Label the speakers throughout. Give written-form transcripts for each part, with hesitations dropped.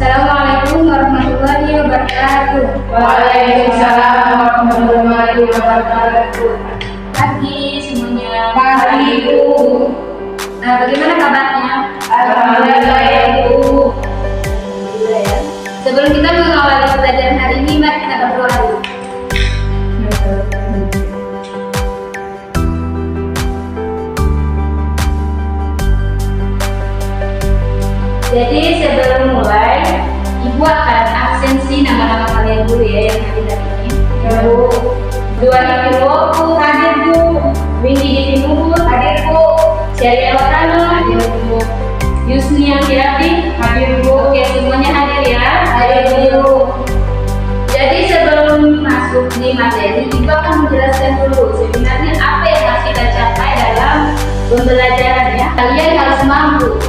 Speaker 1: Assalamualaikum warahmatullahi wabarakatuh.
Speaker 2: Waalaikumsalam warahmatullahi wabarakatuh.
Speaker 1: Pagi semuanya.
Speaker 2: Pagi, Bu.
Speaker 1: Bagaimana kabarnya?
Speaker 2: Alhamdulillah ya, Bu.
Speaker 1: Alhamdulillah ya. Sebelum kita mengawali pelajaran hari ini, mari kita berdoa dulu. Jadi sebelum mulai, Ibu akan absensi nama-nama kalian dulu ya yang hadir hari ini.
Speaker 2: Ya, Bu.
Speaker 1: Dua Ibu hadir Bu. Windy Nurul hadir Bu. Celia Warano hadir Bu. Yusni Yati hadir Bu. Oke, semuanya hadir ya.
Speaker 2: Hadir, Bu.
Speaker 1: Jadi sebelum masuk di materi, Ibu akan menjelaskan dulu sebenarnya apa yang harus kita capai dalam pembelajaran ya. Kalian harus mampu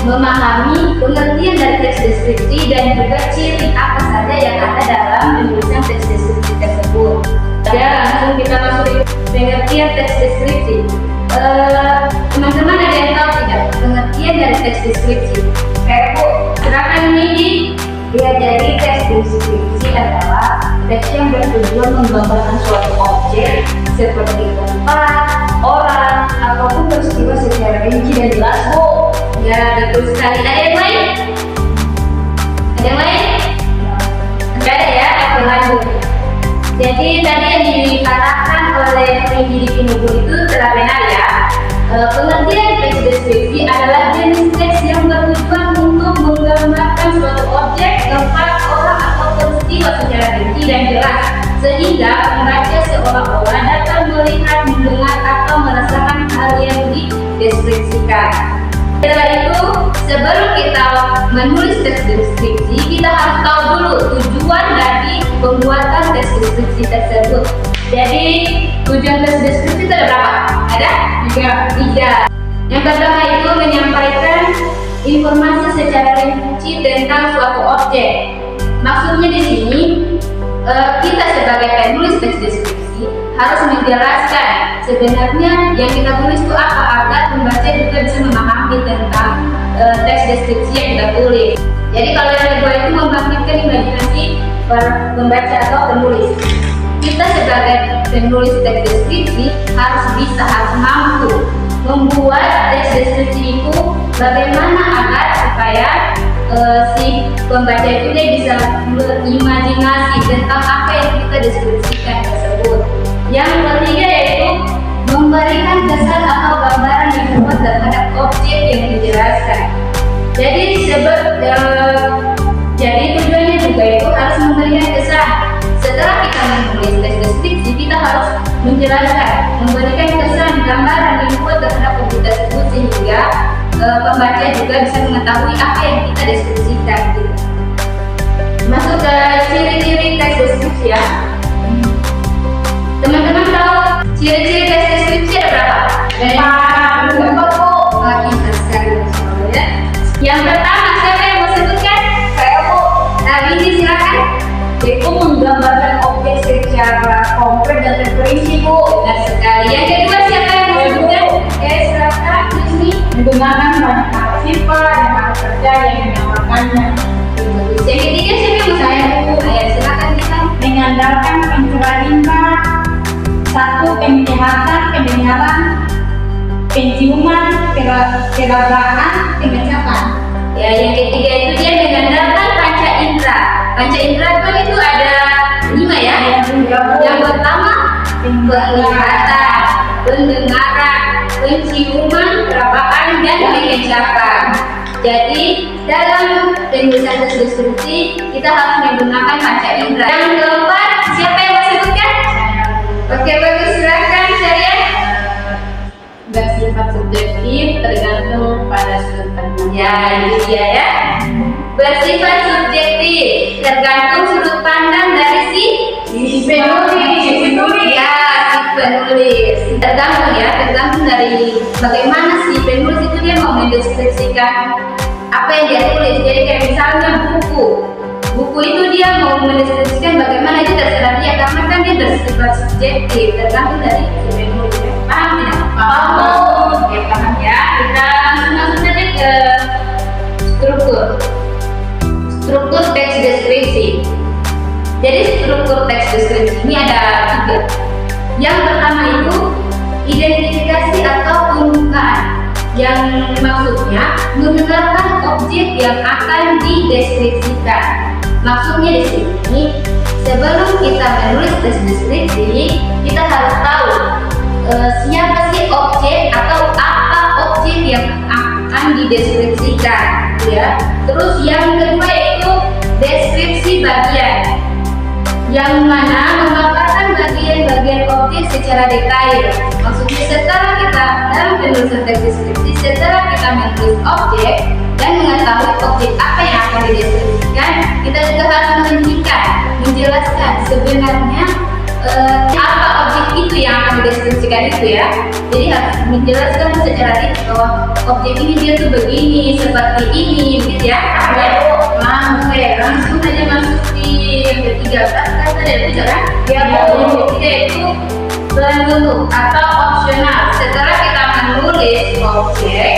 Speaker 1: memahami pengertian dari teks deskripsi dan juga ciri apa saja yang ada dalam penulisan teks deskripsi tersebut. Ya, langsung kita masuk ke pengertian teks deskripsi. Teman-teman ada yang tahu tidak pengertian dari teks deskripsi? Bu, silakan ini di.
Speaker 2: Ya, jadi teks deskripsi adalah teks yang bertujuan menggambarkan suatu objek seperti tempat, orang, ataupun peristiwa secara rinci dan jelas, Bu.
Speaker 1: Ya, betul sekali. Ada yang lain? Ada yang lain? Tidak ada ya? Oke, lanjut. Jadi tadi yang dikatakan oleh Windy Nurul itu telah benar ya. Pengertian teks deskripsi adalah jenis teks yang bertujuan untuk menggambarkan suatu objek, tempat, orang, atau peristiwa secara rinci dan jelas, sehingga pembaca seolah-olah dapat melihat, mendengar, atau merasakan hal yang dideskripsikan. Setelah itu, sebelum kita menulis teks deskripsi, kita harus tahu dulu tujuan dari pembuatan teks deskripsi tersebut. Jadi, tujuan teks deskripsi itu ada berapa? Ada? Tiga. Yang pertama itu menyampaikan informasi secara rinci tentang suatu objek. Maksudnya di sini, kita sebagai penulis teks deskripsi harus menjelaskan sebenarnya yang kita tulis itu apa agar pembaca juga bisa memahami tentang teks deskripsi yang kita tulis. Jadi kalau yang kedua itu membangkitkan imajinasi pembaca atau penulis. Kita sebagai penulis teks deskripsi harus mampu membuat teks deskripsi itu bagaimana agar supaya si pembaca itu dia bisa berimajinasi tentang apa yang kita deskripsikan tersebut. Yang ketiga yaitu memberikan kesan atau gambaran yang kuat terhadap objek yang dijelaskan. Jadi tujuannya juga itu harus memberikan kesan. Setelah kita menulis teks deskripsi, kita harus menjelaskan, memberikan kesan, gambaran yang kuat terhadap objek tersebut sehingga pembaca juga bisa mengetahui apa yang kita deskripsikan. Gitu. Masuk ke ciri-ciri teks deskripsi ya. Teman-teman tahu ciri-ciri teks deskripsi ada berapa? Kita sekali ya. Yang pertama siapa yang mau sebutkan?
Speaker 2: Saya, Bu.
Speaker 1: Nah, ini silakan.
Speaker 2: Yaitu menggambarkan objek secara konkret dan terperinci, Bu.
Speaker 1: Benar sekali. Yang kedua siapa yang mau sebutkan? Silakan. Yusni.
Speaker 2: Menggunakan banyak kata sifat dan kata kerja yang menyamakannya.
Speaker 1: Yang ketiga siapa yang mau
Speaker 2: Saya, Bu.
Speaker 1: Silakan kita.
Speaker 2: Mengandalkan pencerahan indera, satu penglihatan, pendengaran, penciuman, peragaan, pengecapan.
Speaker 1: Ya, yang ketiga itu dia mengandalkan panca indera. Panca indera itu ada 5 ya. Yang pertama penglihatan, pendengaran, penciuman, perabaan, dan pengecapan. Jadi dalam penulisan teks deskripsi kita harus menggunakan panca indera. Yang keempat siapa yang mau sebutkan? Oke, bagus, silakan saya.
Speaker 2: Bersifat subjektif tergantung pada sudut pandang.
Speaker 1: Ya, itu dia ya. Bersifat subjektif tergantung sudut pandang dari si
Speaker 2: penulis.
Speaker 1: Ya, si penulis. Tergantung dari bagaimana si penulis itu dia mau mendeskripsikan apa yang dia tulis. Jadi kayak misalnya buku itu dia mau mendeskripsikan bagaimana itu terserah dia karena kan dia bersifat subjektif tergantung dari si penulis. Paham tidak?
Speaker 2: Paham.
Speaker 1: Oke, paham ya. Kita langsung masuk saja ke struktur.
Speaker 2: Jadi struktur teks deskripsi ini ada 3. Yang pertama itu identifikasi atau pembukaan, yang maksudnya menggunakan objek yang akan dideskripsikan. Maksudnya di sini, sebelum kita menulis teks deskripsi, kita harus tahu siapa sih objek atau apa objek yang akan dideskripsikan, ya. Terus yang kedua itu deskripsi bagian, yang mana memaparkan bagian-bagian objek secara detail. Maksudnya setelah kita dalam penulisan teks deskripsi, setelah kita menulis objek dan mengetahui objek apa yang akan dideskripsikan, kita juga harus menjelaskan sebenarnya apa objek itu yang akan dideskripsikan itu, ya. Jadi harus menjelaskan secara detail bahwa objek ini dia tuh begini, seperti ini, gitu ya. Langsung aja masuk di yang ketiga, kan ada 3 kan? Yang ketiga itu bentuk atau opsional. Setelah kita menulis objek,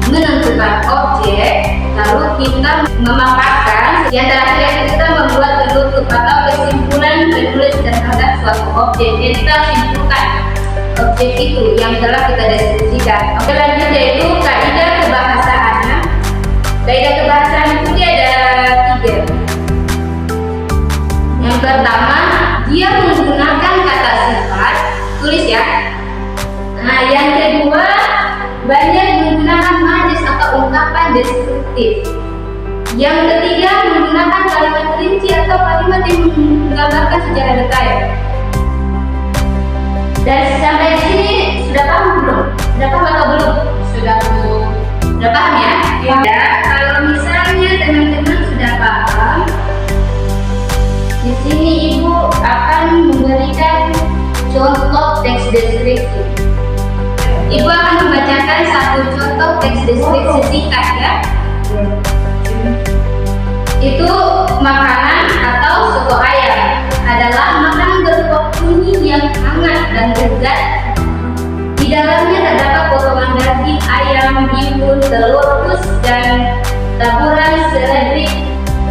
Speaker 2: menentukan objek, lalu kita memaparkan. Yang terakhir kita membuat penutup atau kesimpulan penulis terhadap suatu objek. Jadi kita simpulkan objek itu yang telah kita deskripsikan. Oke, lanjut yaitu kaidah kebahasaannya. Kaidah kebahasaan itu dia ada 3. Yang pertama, dia menggunakan kata sifat, tulis ya. Nah, yang kedua, banyak menggunakan majas atau ungkapan deskriptif. Yang ketiga, menggunakan kalimat rinci atau kalimat yang menggambarkan secara detail. Dan sampai di sini sudah paham belum? Sudah paham atau belum? Sudah belum. Sudah paham ya? Ya. Kalau misalnya teman-teman sudah paham, di sini Ibu akan memberikan contoh teks deskripsi. Ibu akan membacakan satu contoh teks deskripsi singkat, ya. Itu makanan atau soto ayam adalah makanan berkuah kuning yang hangat dan lezat. Di dalamnya terdapat potongan daging ayam, bihun, telur rebus, dan taburan seledri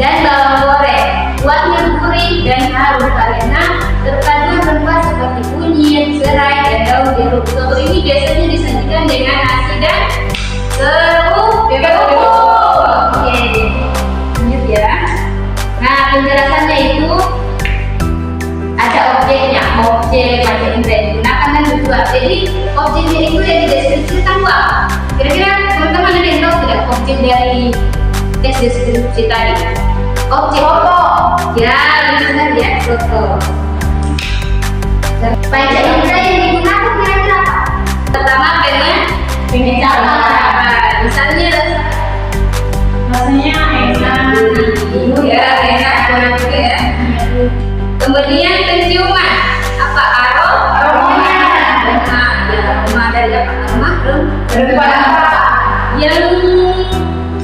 Speaker 2: dan bawang goreng. Kuahnya gurih dan harum karena terpaduan rempah seperti kunyit, serai, dan daun jeruk. Soto ini biasanya disajikan dengan nasi dan serbu bebek utuh. Oke, lanjut ya. Nah, penjelasannya itu ada objeknya, objek macam indera yang digunakan dan dibuat. Jadi objeknya itu yang dideskripsikan apa? Kira-kira teman-teman ada yang tahu tidak objek dari teks deskripsi tadi? Objek foto. Ya, benar ya, foto. Panca indera yang digunakan kira-kira apa? Pertama, pengecapan. Misalnya rasanya enak, ya enak banget juga ya. Kemudian penciuman, apa aroma dari apa? Aroma yang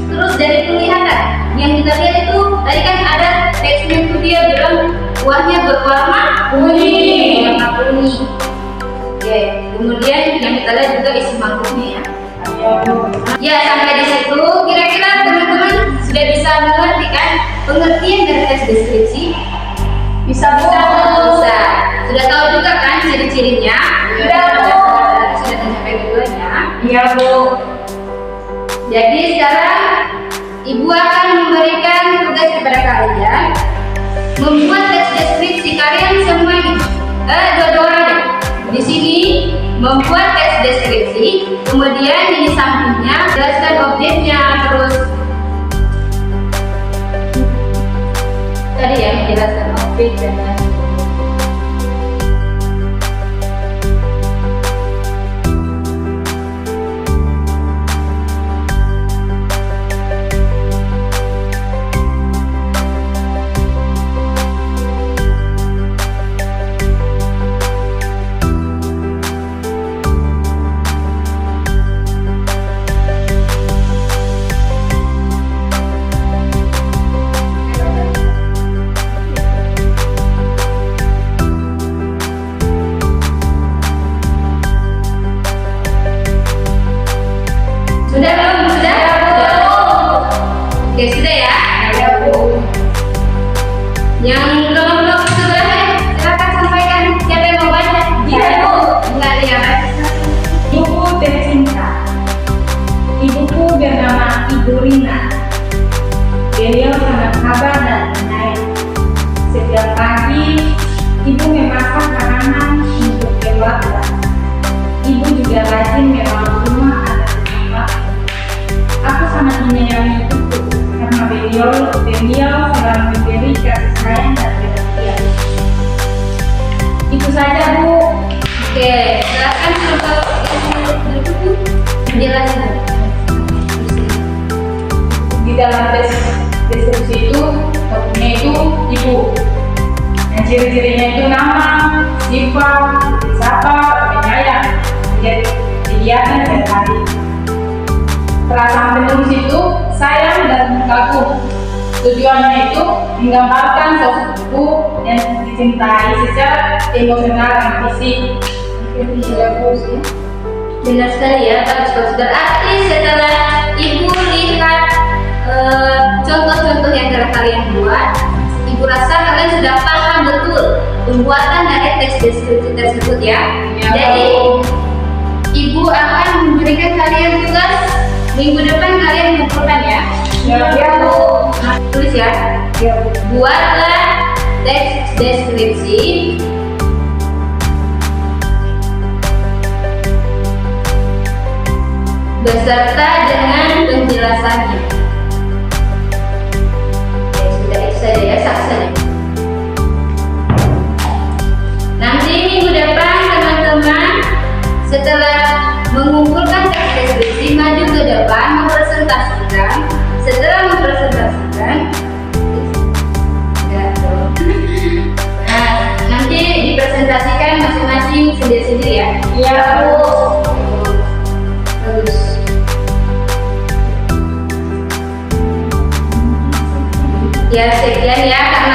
Speaker 2: terus dari penglihatan yang kita lihat itu tadi kan ada teksnya itu dia bilang kuahnya berwarna kuning, warna kuning. Oke, kemudian yang kita lihat juga isi mangkuknya ya. Ya, sampai di situ kira-kira teman-teman sudah bisa mengerti kan pengertian dari teks deskripsi? Bisa. Sudah tahu juga kan ciri-cirinya? Sudah mencapai tujuannya? Iya, Bu. Jadi sekarang Ibu akan memberikan tugas kepada kalian membuat teks deskripsi kalian semuanya. Dua-dua orang deh. Di sini membuat teks deskripsi, kemudian di sampingnya jelaskan objeknya, terus tadi ya menjelaskan objek dan lain. beliau sangat sabar dan penyayang. Setiap pagi, ibu memasak makanan untuk keluarga. Ibu juga rajin merawat rumah agar tetap. Aku sangat menyayangi ibu karena beliau selalu memberi kasih sayang dan perhatian. Itu saja, Bu.
Speaker 1: Oke, silakan contoh yang berikut menjelaskan.
Speaker 2: Di dalam deskripsi itu, tokohnya itu ibu. Yang ciri-cirinya itu nama, sifat, sabar, penyayang, kegiatan setiap hari. Setelah sampai menulis itu, sayang dan kagum. Tujuannya itu menggambarkan sosok ibu yang dicintai secara emosional dan fisik.
Speaker 1: Benar sekali ya, bagus. Berarti setelah ibu lihat contoh-contoh yang telah kalian buat, ibu rasa kalian sudah paham betul pembuatan dari teks deskripsi tersebut ya.
Speaker 2: Ya.
Speaker 1: Jadi ibu akan memberikan kalian tugas minggu depan kalian mengumpulkan ya.
Speaker 2: Ya, Bu.
Speaker 1: Tulis ya.
Speaker 2: Ya, Bu.
Speaker 1: Buatlah teks deskripsi beserta dengan penjelasannya. Ya, sudah itu saja ya, saja. Nanti minggu depan teman-teman setelah mengumpulkan teks deskripsi maju ke depan mempresentasikan. Setelah mempresentasikan, nanti dipresentasikan masing-masing sendiri-sendiri ya.
Speaker 2: Iya, Bu.
Speaker 1: Bagus. Ya sekian ya, karena